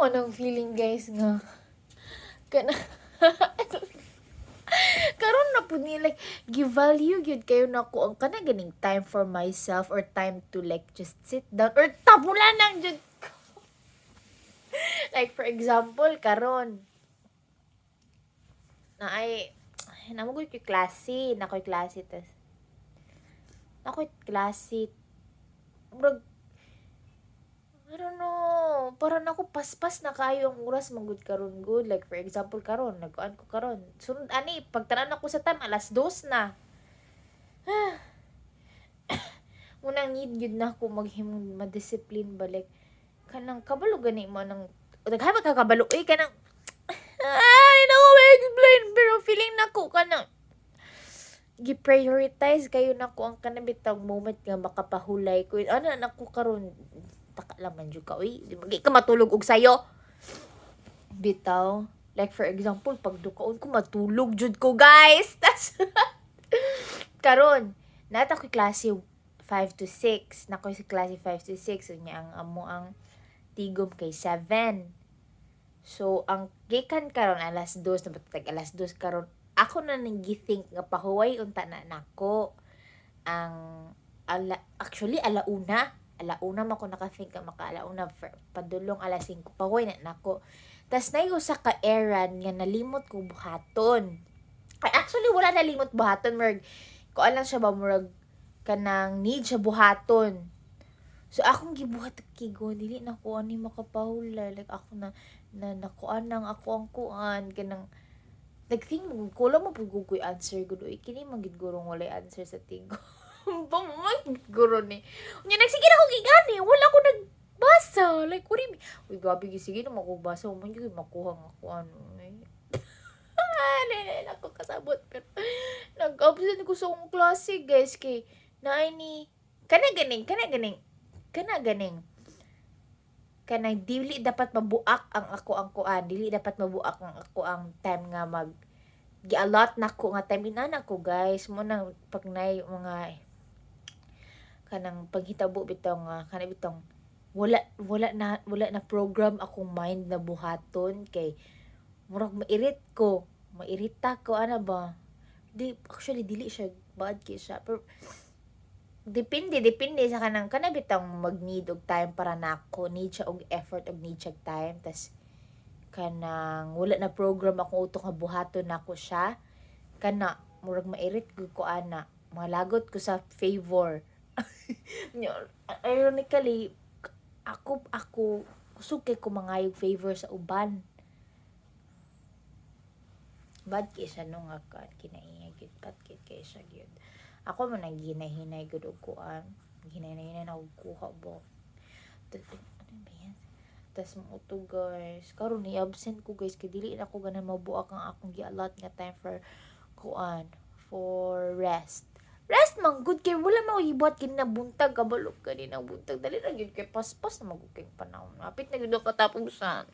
anong feeling guys nga kana karon na pud ni like give-value gyud kayo nako ang kana ganing time for myself or time to like just sit down or tabulan nang jud ko. Like for example karon na ay namoy ko klase tas nakoy klase murag I don't know, para nako paspas na kayo ang oras manggod karon good. Like for example karon, nagkuan ko karon. Sunod ani pagtanan ako sa time alas 2 na. Munang need gyud na ako maghimong ma-discipline balik. Kanang kabalo gani mo nang daghan ka kabalo kanang ay nako explain pero feeling nako kanang gi-prioritize kayo nako ang kanabitang moment nga makapahulay ko. Ano nako karon taka laman jud ka uy di magi ka matulog og sayo bitaw like for example pag dukaon ko matulog jud ko guys tas karon nata ko klase 5 to 6 nako si klase 5 to 6 unya ang amo ang tigom kay 7 so ang gikan karon alas 2 na batag alas 2 karon ako na nang githink nga pahuway unta na nako ang actually alauna man ko naka-think nga maka-alauna padulong alas 5 pahoy na nako. Tas nayo sa ka-errand nga nalimot ko buhaton. Ay actually wala nalimot buhaton merg. Ko alam siya ba murag kanang need siya buhaton. So akong gibuhat kigo dili na ko ani makapahula like ako na nakuan nang ako ang kuan kanang nag-think mo ko lang mo pud answer gud oy kini man gid gurong walay answer sa tigo. Pamamay guro ni. Unya nagsige na ko gigani, wala ko nagbasa. Like what do you mean? Uy, gabi sige na makubasa, man gyud makuha nga ko ano. Ako kasabot pero nag-absent ko sa akong klase, guys, kay naay ni kana ganing dili dapat mabuak ang ako ang kuan, dili dapat mabuak ang ako ang time nga gi-allot nako nga time inana ko, guys. Mo nang pag nay mga kanang paghitabo bitaw nga kana bitong wala na program akong mind na buhaton kay murag mairita ko ana ba actually dili siya bad kay siya pero depende sa kanang kana bitong mag-need og time para nako need siya og effort og need siya time tas kanang wala na program akong utok nga buhaton nako siya kana murag mairit ko ana malagot ko sa favor. Ironically ako suke ko mangayog favor sa uban bad kay siya no nga kinaingay gyud bad kay siya gyud ako man nang ginahinay gyud og kuan ginahinay na og kuha ba ano ba yan tas mo to guys karon ni absent ko guys kay dili na ko ganan mabuak ang akong gi-allot nga time for kuan for rest man good kay wala mo ibot kini na buntag kabalo kani na buntag dali ra gyud kay paspas na magukay panahon apit na gyud katapusan.